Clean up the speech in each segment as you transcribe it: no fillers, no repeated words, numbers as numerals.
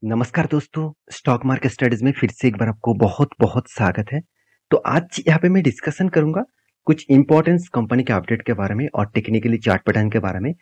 नमस्कार दोस्तों, stock market studies में फिर से एक बार आपको बहुत-बहुत स्वागत है। तो आज यहाँ पे मैं डिस्कशन करूँगा कुछ इम्पोर्टेंस कंपनी के अपडेट के बारे में और टेक्निकली चार्ट पैटर्न के बारे में।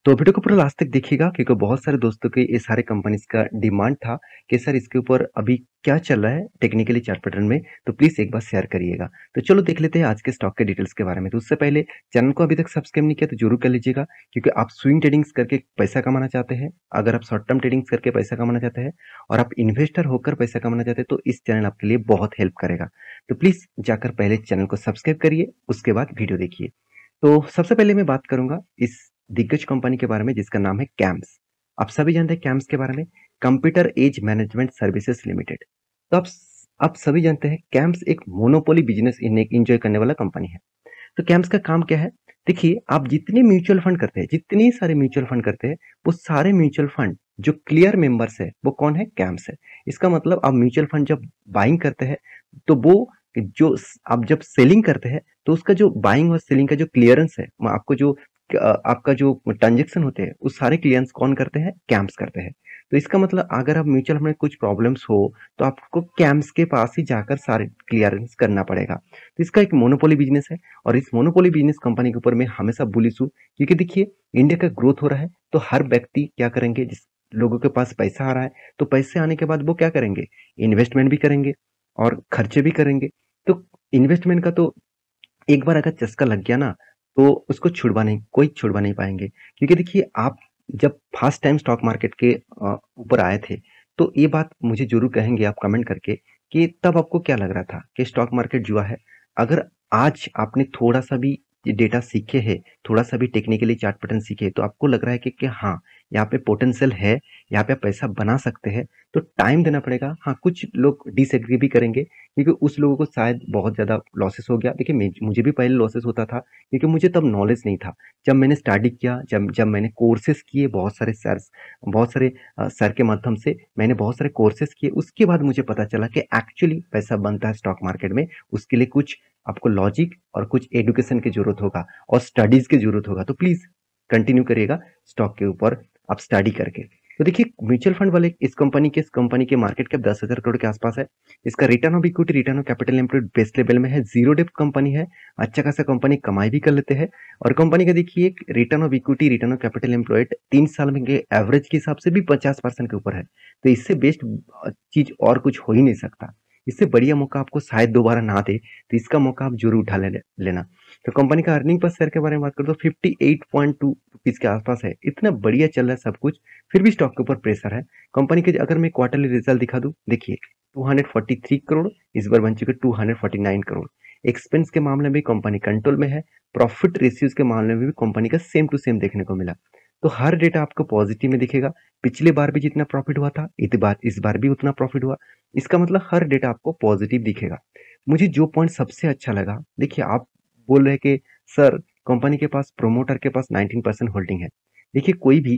तो वीडियो को पूरा लास्ट तक देखिएगा क्योंकि बहुत सारे दोस्तों के ये सारे कंपनीज का डिमांड था कि सर इसके ऊपर अभी क्या चल रहा है टेक्निकली चार्ट पैटर्न में, तो प्लीज़ एक बार शेयर करिएगा। तो चलो देख लेते हैं आज के स्टॉक के डिटेल्स के बारे में। तो उससे पहले चैनल को अभी तक सब्सक्राइब नहीं किया तो जरूर कर लीजिएगा क्योंकि आप स्विंग ट्रेडिंग्स करके पैसा कमाना चाहते हैं, अगर आप शॉर्ट टर्म ट्रेडिंग्स करके पैसा कमाना चाहते हैं और आप इन्वेस्टर होकर पैसा कमाना चाहते हैं तो इस चैनल आपके लिए बहुत हेल्प करेगा। तो प्लीज़ जाकर पहले चैनल को सब्सक्राइब करिए, उसके बाद वीडियो देखिए। तो सबसे पहले मैं बात करूंगा इस दिग्गज कंपनी के बारे में जिसका नाम है कैम्स। आप सभी जानते हैं कैम्स के बारे में, Computer Age Management Services Limited. तो आप सभी जानते हैं कैम्स एक मोनोपोली बिजनेस इंजॉय करने वाला कंपनी है। तो कैम्स का काम क्या है? देखिए, आप जितने म्यूचुअल फंड करते हैं, जितने सारे म्यूचुअल फंड करते हैं, वो सारे म्यूचुअल फंड जो क्लियर मेंबर्स है वो कौन है? कैम्स है। इसका मतलब आप म्यूचुअल फंड जब बाइंग करते हैं तो वो जो आप जब सेलिंग करते हैं तो उसका जो बाइंग और सेलिंग का जो क्लियरेंस है, आपको जो आपका जो ट्रांजेक्शन होते हैं उस सारे क्लियरेंस कौन करते हैं? कैम्स करते हैं। तो इसका मतलब अगर आप म्यूचुअल फंड में कुछ प्रॉब्लम्स हो तो आपको कैम्स के पास ही जाकर सारे क्लियरेंस करना पड़ेगा। तो इसका एक मोनोपोली बिजनेस है और इस मोनोपोली बिजनेस कंपनी के ऊपर मैं हमेशा बुलिश हूँ क्योंकि देखिए, इंडिया का ग्रोथ हो रहा है तो हर व्यक्ति क्या करेंगे, जिस लोगों के पास पैसा आ रहा है तो पैसे आने के बाद वो क्या करेंगे? इन्वेस्टमेंट भी करेंगे और खर्चे भी करेंगे। तो इन्वेस्टमेंट का तो एक बार अगर चस्का लग गया ना तो उसको कोई छुड़वा नहीं पाएंगे क्योंकि देखिए, आप जब फर्स्ट टाइम स्टॉक मार्केट के ऊपर आए थे तो ये बात मुझे जरूर कहेंगे आप कमेंट करके कि तब आपको क्या लग रहा था कि स्टॉक मार्केट जुआ है। अगर आज आपने थोड़ा सा भी डेटा सीखे हैं, थोड़ा सा भी टेक्निकली चार्ट पैटर्न सीखे तो आपको लग रहा है कि हाँ, यहाँ पे पोटेंशियल है, यहाँ पे आप पैसा बना सकते हैं। तो टाइम देना पड़ेगा। हाँ, कुछ लोग डिसएग्री भी करेंगे क्योंकि उस लोगों को शायद बहुत ज़्यादा लॉसेस हो गया। देखिए, मुझे भी पहले लॉसेस होता था क्योंकि मुझे तब नॉलेज नहीं था। जब मैंने स्टडी किया, जब जब मैंने कोर्सेज किए, बहुत सारे सर के माध्यम से मैंने बहुत सारे कोर्सेज किए, उसके बाद मुझे पता चला कि एक्चुअली पैसा बनता है स्टॉक मार्केट में। उसके लिए कुछ आपको लॉजिक और कुछ एडुकेशन की जरूरत होगा और स्टडीज की जरूरत होगा। तो प्लीज कंटिन्यू करिएगा स्टॉक के ऊपर आप स्टडी करके। तो देखिए, म्यूचुअल फंड वाले इस कंपनी के मार्केट कैप 10,000 करोड़ के आसपास है। इसका return of equity, return of capital employed best level में है। जीरो डेप्ट कंपनी है। अच्छा खासा कंपनी कमाई भी कर लेते हैं। और कंपनी का देखिए, return of equity, return of capital employed 3 साल में के एवरेज के हिसाब से भी 50% के ऊपर है। तो इससे बेस्ट चीज और कुछ हो ही नहीं सकता। इससे बढ़िया मौका आपको शायद दोबारा ना दे, तो इसका मौका आप जरूर लेना। तो कंपनी का अर्निंग पर शेयर के बारे में बात करें तो 58.2 रुपीज के आसपास है। इतना बढ़िया चल रहा है सब कुछ, फिर भी स्टॉक के ऊपर प्रेशर है। कंपनी के अगर मैं क्वार्टरली रिजल्ट दिखा दूं, देखिए 243 करोड़ इस बार बन चुके 249 करोड़। एक्सपेंस के मामले में कंपनी कंट्रोल में है। प्रॉफिट रेशियोज के मामले में भी कंपनी का सेम टू सेम देखने को मिला। तो हर डेटा आपको पॉजिटिव में दिखेगा। पिछले बार भी जितना प्रॉफिट हुआ था इस बार भी उतना प्रॉफिट हुआ। इसका मतलब हर डेटा आपको पॉजिटिव दिखेगा। मुझे जो पॉइंट सबसे अच्छा लगा, देखिए आप बोल रहे हैं कि सर कंपनी के पास प्रोमोटर के पास 19% होल्डिंग है। देखिए, कोई भी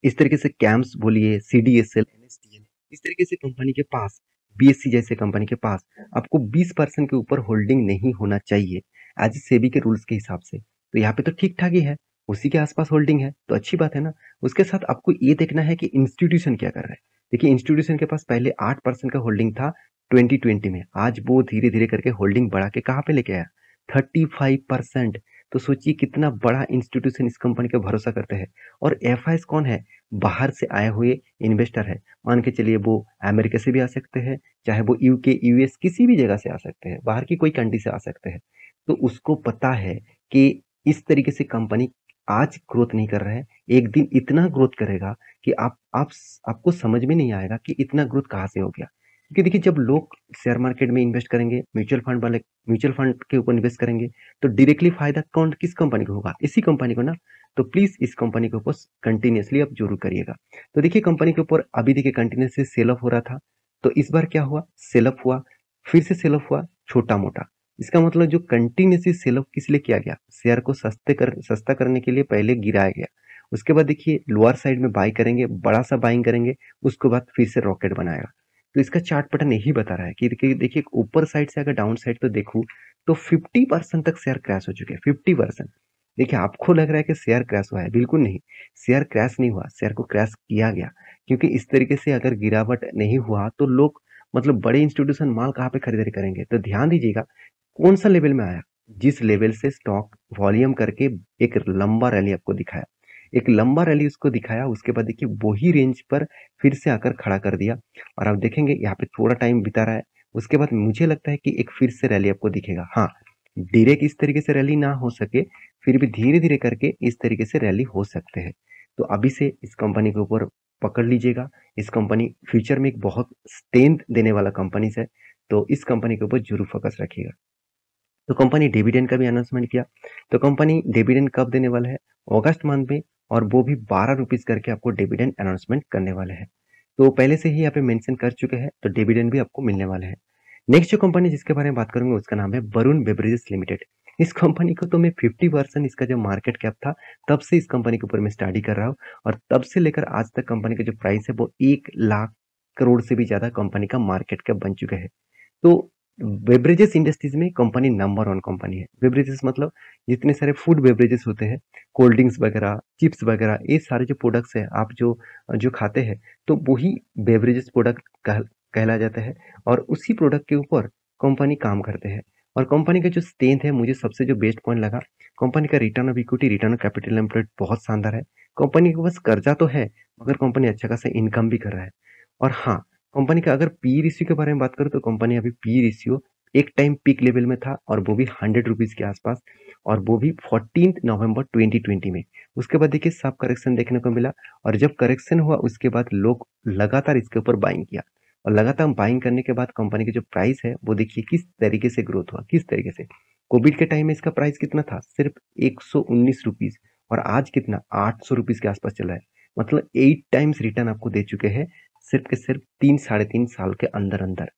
इस तरीके से कैम्स बोलिए, सीडीएसएल, एनएसडीएल, इस तरीके से कंपनी के पास, बीएससी जैसे कंपनी के पास आपको 20% के ऊपर होल्डिंग नहीं होना चाहिए एज सेबी के रूल्स के हिसाब से। तो यहाँ पे तो ठीक ठाक ही है, उसी के आसपास होल्डिंग है तो अच्छी बात है ना। उसके साथ आपको ये देखना है कि इंस्टीट्यूशन क्या कर रहा है। देखिए, इंस्टीट्यूशन के पास पहले 8% का होल्डिंग था 2020 में, आज वो धीरे धीरे करके होल्डिंग बढ़ा के कहाँ पे लेके आया? 35%। तो सोचिए कितना बड़ा इंस्टीट्यूशन इस कंपनी पे भरोसा करते हैं। और एफआईएस कौन है? बाहर से आए हुए इन्वेस्टर है। मान के चलिए वो अमेरिका से भी आ सकते हैं, चाहे वो यूके, यूएस, किसी भी जगह से आ सकते हैं, बाहर की कोई कंट्री से आ सकते हैं। तो उसको पता है कि इस तरीके से कंपनी आज ग्रोथ नहीं कर रहा है, एक दिन इतना ग्रोथ करेगा कि आपको समझ में नहीं आएगा कि इतना ग्रोथ कहाँ से हो गया। क्योंकि देखिए, जब लोग शेयर मार्केट में इन्वेस्ट करेंगे, म्यूचुअल फंड के ऊपर इन्वेस्ट करेंगे तो डायरेक्टली फायदा कौन किस कंपनी को होगा? इसी कंपनी को ना। तो प्लीज इस कंपनी के ऊपर कंटिन्यूअसली आप जरूर करिएगा। तो देखिए, कंपनी के ऊपर अभी देखिए कंटिन्यूसली सेल ऑफ हो रहा था। तो इस बार क्या हुआ? सेल ऑफ हुआ, फिर से सेल ऑफ हुआ, छोटा मोटा। इसका मतलब जो कंटिन्यूसली सेल ऑफ किस लिए किया गया? शेयर को सस्ता करने के लिए पहले गिराया गया। उसके बाद देखिए लोअर साइड में बाई करेंगे, बड़ा सा बाइंग करेंगे, उसके बाद फिर से रॉकेट बनाएगा। तो इसका चार्ट पैटर्न यही बता रहा है कि देखिए ऊपर साइड से अगर डाउन साइड तो देखूं तो 50% तक शेयर क्रैश हो चुके हैं। 50%। देखिए, आपको लग रहा है कि शेयर क्रैश हुआ है, बिल्कुल नहीं। शेयर क्रैश नहीं हुआ, शेयर को क्रैश किया गया। क्योंकि इस तरीके से अगर गिरावट नहीं हुआ तो लोग मतलब बड़े इंस्टीट्यूशन माल कहाँ पे खरीदारी करेंगे। तो ध्यान दीजिएगा कौन सा लेवल में आया, जिस लेवल से स्टॉक वॉल्यूम करके एक लंबा रैली आपको दिखाया, एक लंबा रैली उसको दिखाया, उसके बाद देखिए वही रेंज पर फिर से आकर खड़ा कर दिया। और आप देखेंगे यहाँ पे थोड़ा टाइम बिता रहा है, उसके बाद मुझे लगता है कि एक फिर से रैली आपको दिखेगा। हाँ, डायरेक्ट इस तरीके से रैली ना हो सके, फिर भी धीरे धीरे करके इस तरीके से रैली हो सकते हैं। तो अभी से इस कंपनी के ऊपर पकड़ लीजिएगा। इस कंपनी फ्यूचर में एक बहुत स्ट्रेंथ देने वाला कंपनीज है, तो इस कंपनी के ऊपर जरूर फोकस रखिएगा। तो कंपनी डिविडेंड का भी अनाउंसमेंट किया। तो कंपनी डिविडेंड कब देने वाला है, अगस्त मंथ में, और वो भी 12 रुपीज करके आपको डिविडेंड अनाउंसमेंट करने वाले हैं। तो पहले से ही यहाँ पे मेंशन कर चुके हैं, तो डिविडेंड भी आपको मिलने वाले हैं। नेक्स्ट जो कंपनी जिसके बारे में बात करूंगा उसका नाम है वरुण बेवरेजेस लिमिटेड। इस कंपनी को तो मैं 50% इसका जो मार्केट कैप था तब से इस कंपनी के ऊपर मैं स्टडी कर रहा हूँ, और तब से लेकर आज तक कंपनी का जो प्राइस है वो 1 लाख करोड़ से भी ज्यादा कंपनी का मार्केट कैप बन चुका है। तो बेवरेजेस इंडस्ट्रीज में कंपनी नंबर वन कंपनी है। बेवरेजेस मतलब जितने सारे फूड बेवरेजेस होते हैं, कोल्ड ड्रिंक्स वगैरह, चिप्स वगैरह, ये सारे जो प्रोडक्ट्स है आप जो जो खाते हैं, तो वही बेवरेजेस प्रोडक्ट कहला जाता है, और उसी प्रोडक्ट के ऊपर कंपनी काम करते हैं। और कंपनी का जो स्ट्रेंथ है, मुझे सबसे जो बेस्ट पॉइंट लगा, कंपनी का return of equity, return of capital employed बहुत शानदार है। कंपनी के पास कर्जा तो है, मगर कंपनी अच्छा खासा इनकम भी कर रहा है। और हाँ, कंपनी का अगर पी रेशियो के बारे में बात करूँ तो कंपनी अभी पी रेशियो एक टाइम पीक लेवल में था, और वो भी 100 रुपीज के आसपास, और वो भी 14 नवंबर 2020 में। उसके बाद देखिए सब करेक्शन देखने को मिला, और जब करेक्शन हुआ उसके बाद लोग लगातार इसके ऊपर बाइंग किया, और लगातार बाइंग करने के बाद कंपनी की जो प्राइस है वो देखिए किस तरीके से ग्रोथ हुआ, किस तरीके से। कोविड के टाइम में इसका प्राइस कितना था, सिर्फ 119 रुपीज, और आज कितना 800 रुपीज के आसपास चला है। मतलब 8 टाइम्स रिटर्न आपको दे चुके हैं सिर्फ के सिर्फ 3 साढ़े 3 साल के अंदर अंदर।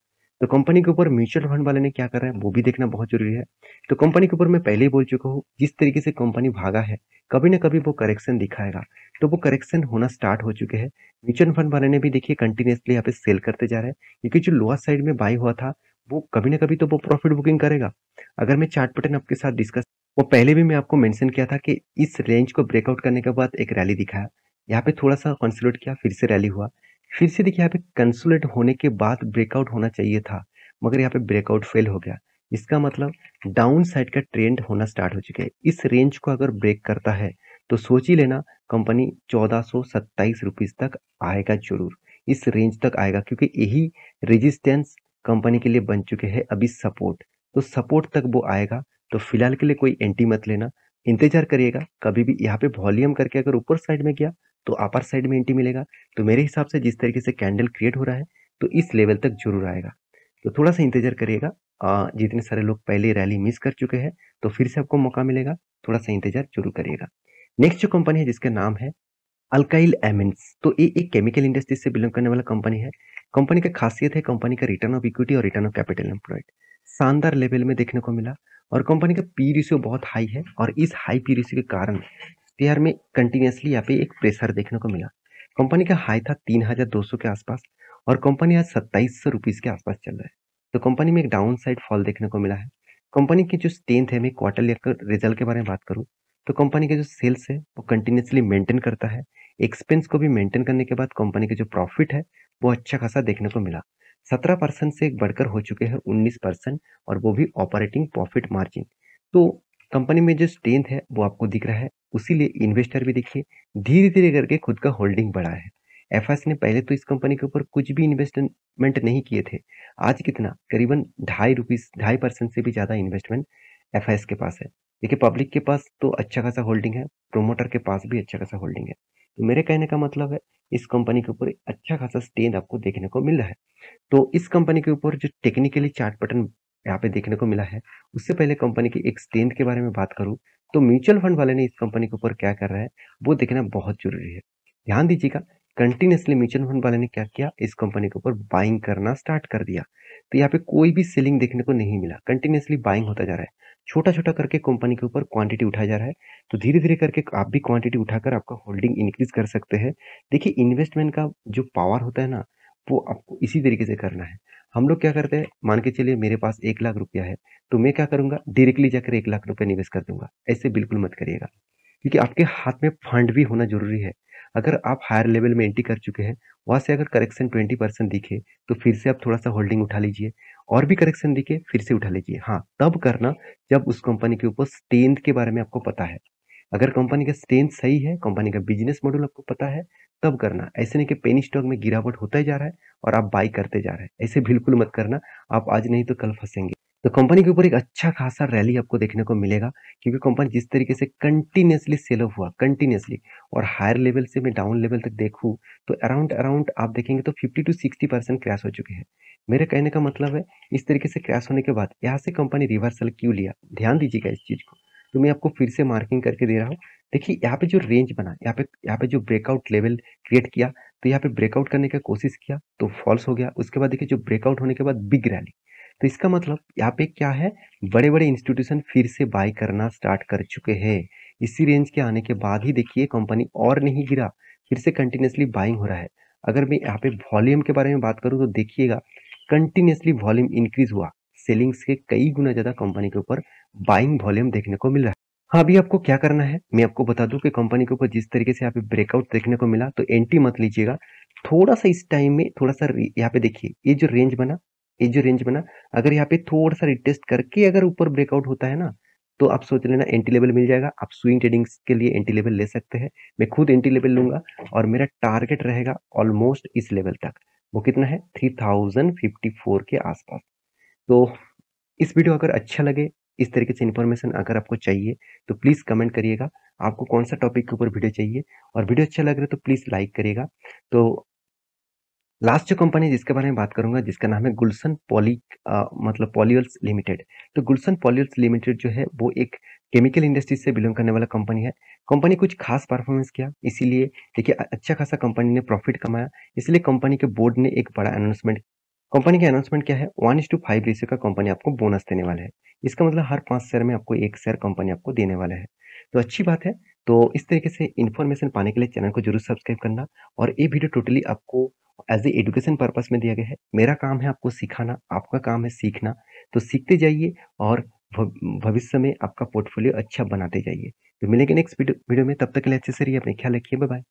तो कंपनी के ऊपर म्यूचुअल फंड वाले ने क्या कर रहे हैं वो भी देखना बहुत जरूरी है। तो कंपनी के ऊपर मैं पहले ही बोल चुका हूँ, जिस तरीके से कंपनी भागा है कभी ना कभी वो करेक्शन दिखाएगा, तो वो करेक्शन होना स्टार्ट हो चुके हैं। म्यूचुअल फंड वाले ने भी देखिए कंटिन्यूसली यहाँ पे सेल करते जा रहे हैं, क्योंकि जो लोअर साइड में बाई हुआ था वो कभी ना कभी तो वो प्रॉफिट बुकिंग करेगा। अगर मैं चार्ट पैटर्न आपके साथ डिस्कस, वो पहले भी मैं आपको मेंशन किया था कि इस रेंज को ब्रेकआउट करने के बाद एक रैली दिखाया, यहाँ पे थोड़ा सा कंसोलिडेट किया, फिर से रैली हुआ, फिर से देखिए यहाँ पे कंसोलिडेट होने के बाद ब्रेकआउट होना चाहिए था, मगर यहाँ पे ब्रेकआउट फेल हो गया। इसका मतलब डाउन साइड का ट्रेंड होना स्टार्ट हो चुका है। इस रेंज को अगर ब्रेक करता है तो सोच ही लेना कंपनी 1427 रुपीज तक आएगा जरूर, इस रेंज तक आएगा, क्योंकि यही रेजिस्टेंस कंपनी के लिए बन चुके हैं अभी सपोर्ट। तो सपोर्ट तक वो आएगा, तो फिलहाल के लिए कोई एंट्री मत लेना, इंतजार करिएगा। कभी भी यहाँ पे वॉल्यूम करके अगर ऊपर साइड में गया तो अपर साइड में एंट्री मिलेगा। तो मेरे हिसाब से जिस तरीके से कैंडल क्रिएट हो रहा है तो इस लेवल तक जरूर आएगा। तो थोड़ा सा इंतजार करिएगा। जितने सारे लोग पहले रैली मिस कर चुके हैं तो फिर से आपको मौका मिलेगा, थोड़ा सा इंतजार जरूर करिएगा। नेक्स्ट जो कंपनी है जिसका नाम है अल्काइल एमिन्स, तो ये एक केमिकल इंडस्ट्री से बिलोंग करने वाला कंपनी है। कंपनी का खासियत है कंपनी का रिटर्न ऑफ इक्विटी और रिटर्न ऑफ कैपिटल एम्प्लॉयड शानदार लेवल में देखने को मिला, और कंपनी का पी रेशियो बहुत हाई है, और इस हाई पी रेशियो के कारण शेयर में कंटिन्यूसली यहाँ पे एक प्रेशर देखने को मिला। कंपनी का हाई था 3200 के आसपास, और कंपनी आज 2700 रुपीज के आसपास चल रहा है। तो कंपनी में एक डाउन साइड फॉल देखने को मिला है। कंपनी की जो स्ट्रेंथ है, मैं क्वार्टरली रिजल्ट के बारे में बात करूँ तो कंपनी के जो सेल्स है वो कंटिन्यूसली मेंटेन करता है। एक्सपेंस को भी मेंटेन करने के बाद कंपनी का जो प्रॉफिट है वो अच्छा खासा देखने को मिला, 17% से बढ़कर हो चुके हैं 19%, और वो भी ऑपरेटिंग प्रॉफिट मार्जिन। तो कंपनी में जो स्ट्रेंथ है वो आपको दिख रहा है, उसीलिए इन्वेस्टर भी देखिए धीरे धीरे करके खुद का होल्डिंग बढ़ाया है। एफएस ने पहले तो इस कंपनी के ऊपर कुछ भी इन्वेस्टमेंट नहीं किए थे, आज कितना करीबन 2.5% से भी ज्यादा इन्वेस्टमेंट एफएस के पास है। देखिए पब्लिक के पास तो अच्छा खासा होल्डिंग है, प्रोमोटर के पास भी अच्छा खासा होल्डिंग है। तो मेरे कहने का मतलब है इस कंपनी के ऊपर अच्छा खासा स्ट्रेंथ आपको देखने को मिल रहा है। तो इस कंपनी के ऊपर जो टेक्निकली चार्ट पैटर्न यहाँ पे देखने को मिला है, उससे पहले कंपनी की एक स्ट्रेंथ के बारे में बात करूँ तो म्यूचुअल फंड वाले ने इस कंपनी के ऊपर क्या कर रहा है वो देखना बहुत जरूरी है। ध्यान दीजिएगा, कंटिन्यूसली म्यूचुअल फंड वाले ने क्या किया, इस कंपनी के ऊपर बाइंग करना स्टार्ट कर दिया। तो यहाँ पे कोई भी सेलिंग देखने को नहीं मिला, कंटिन्यूसली बाइंग होता जा रहा है, छोटा छोटा करके कंपनी के ऊपर क्वांटिटी उठाया जा रहा है। तो धीरे धीरे करके आप भी क्वांटिटी उठाकर आपका होल्डिंग इंक्रीज कर सकते हैं। देखिए इन्वेस्टमेंट का जो पावर होता है ना, वो आपको इसी तरीके से करना है। हम लोग क्या करते हैं, मान के चलिए मेरे पास 1 लाख रुपया है, तो मैं क्या करूंगा, डायरेक्टली जाकर 1 लाख रुपया निवेश कर दूंगा। ऐसे बिल्कुल मत करिएगा, क्योंकि आपके हाथ में फंड भी होना जरूरी है। अगर आप हायर लेवल में एंट्री कर चुके हैं, वहाँ से अगर करेक्शन 20% दिखे, तो फिर से आप थोड़ा-सा होल्डिंग उठा लीजिए और भी करेक्शन दिखे, फिर से उठा लीजिए। हाँ, तब करना जब उस कंपनी के ऊपर स्ट्रेंथ के बारे में आपको पता है। अगर कंपनी का स्ट्रेंथ सही है, कंपनी का बिज़नेस मॉडल आपको पता है, तब करना। ऐसे नहीं कि पेनी स्टॉक में गिरावट होता ही जा रहा है और आप बाय करते जा रहे हैं। ऐसे बिल्कुल मत करना, आप आज नहीं तो कल फँसेंगे। तो कंपनी के ऊपर एक अच्छा खासा रैली आपको देखने को मिलेगा, क्योंकि कंपनी जिस तरीके से कंटिन्यूअसली सेल ऑफ हुआ, कंटिन्यूअसली, और हायर लेवल से मैं डाउन लेवल तक देखूँ, तो अराउंड अराउंड आप देखेंगे तो 50 टू 60% क्रैश हो चुके हैं। मेरे कहने का मतलब है, इस तरीके से क्रैश होने के बाद यहाँ से कंपनी रिवर्सल क्यों लिया? ध्यान दीजिएगा इस चीज़ को। तो मैं आपको फिर से मार्किंग करके दे रहा हूँ। देखिए यहाँ पे जो रेंज बना, यहाँ पे जो ब्रेकआउट लेवल क्रिएट किया, तो यहाँ पे ब्रेकआउट करने का कोशिश किया, तो फॉल्स हो गया। उसके बाद देखिए जो ब्रेकआउट होने के बाद बिग रैली। तो इसका मतलब यहाँ पे क्या है, बड़े-बड़े इंस्टीट्यूशन फिर से बाय करना स्टार्ट कर चुके हैं। इसी रेंज के आने के बाद ही देखिए कंपनी और नहीं गिरा, फिर से कंटिन्यूअसली बाइंग हो रहा है। अगर मैं यहाँ पे वॉल्यूम के बारे में बात करूँ तो देखिएगा, कंटिन्यूअसली वॉल्यूम इंक्रीज हुआ। सेलिंग्स के कई गुना ज़्यादा कंपनी के ऊपर बाइंग वॉल्यूम देखने को मिल रहा है। हाँ, अभी आपको क्या करना है, मैं आपको बता दूँ कि कंपनी के ऊपर जिस तरीके से यहाँ पे ब्रेकआउट देखने को मिला, तो एंट्री मत लीजिएगा। थोड़ा-सा इस टाइम में थोड़ा-सा यहाँ पे देखिए, ये जो रेंज बना, अगर यहाँ पे थोड़ा-सा रिटेस्ट करके अगर ऊपर ब्रेकआउट होता है ना, तो आप सोच लेना एंट्री लेवल मिल जाएगा। आप स्विंग ट्रेडिंग्स के लिए एंट्री लेवल ले सकते हैं। मैं खुद एंट्री लेवल लूँगा और मेरा टारगेट रहेगा ऑलमोस्ट इस लेवल तक। वो कितना है? 3054 के आसपास। तो इस वीडियो अगर अच्छा लगे, इस तरीके से इन्फॉर्मेशन अगर आपको चाहिए, तो प्लीज़ कमेंट करिएगा, आपको कौन-सा टॉपिक के ऊपर वीडियो चाहिए, और वीडियो अच्छा लग रहा है तो प्लीज़ लाइक करिएगा। तो लास्ट जो कंपनी जिसके बारे में बात करूँगा, जिसका नाम है गुलशन मतलब पॉलीमर्स लिमिटेड। तो गुलशन पॉलीमर्स लिमिटेड जो है, वो एक केमिकल इंडस्ट्री से बिलॉन्ग करने वाला कंपनी है। कंपनी कुछ खास परफॉर्मेंस किया, इसीलिए देखिए अच्छा खासा कंपनी ने प्रॉफिट कमाया, इसलिए कंपनी के बोर्ड ने एक बड़ा अनाउंसमेंट। कंपनी का अनाउंसमेंट क्या है? 1:5 रेशियो का कंपनी आपको बोनस देने वाला है। इसका मतलब हर 5 शेयर में आपको 1 शेयर कंपनी आपको देने वाला है। तो अच्छी बात है। तो इस तरीके से इन्फॉर्मेशन पाने के लिए चैनल को ज़रूर सब्सक्राइब करना, और ये वीडियो टोटली आपको एज़ ए एजुकेशन पर्पस में दिया गया है। मेरा काम है आपको सिखाना, आपका काम है सीखना। तो सीखते जाइए और भविष्य में आपका पोर्टफोलियो अच्छा बनाते जाइए। तो मिलेंगे नेक्स्ट वीडियो में, तब तक के लिए अच्छे से रहिए, अपना ख्याल रखिए। Bye bye.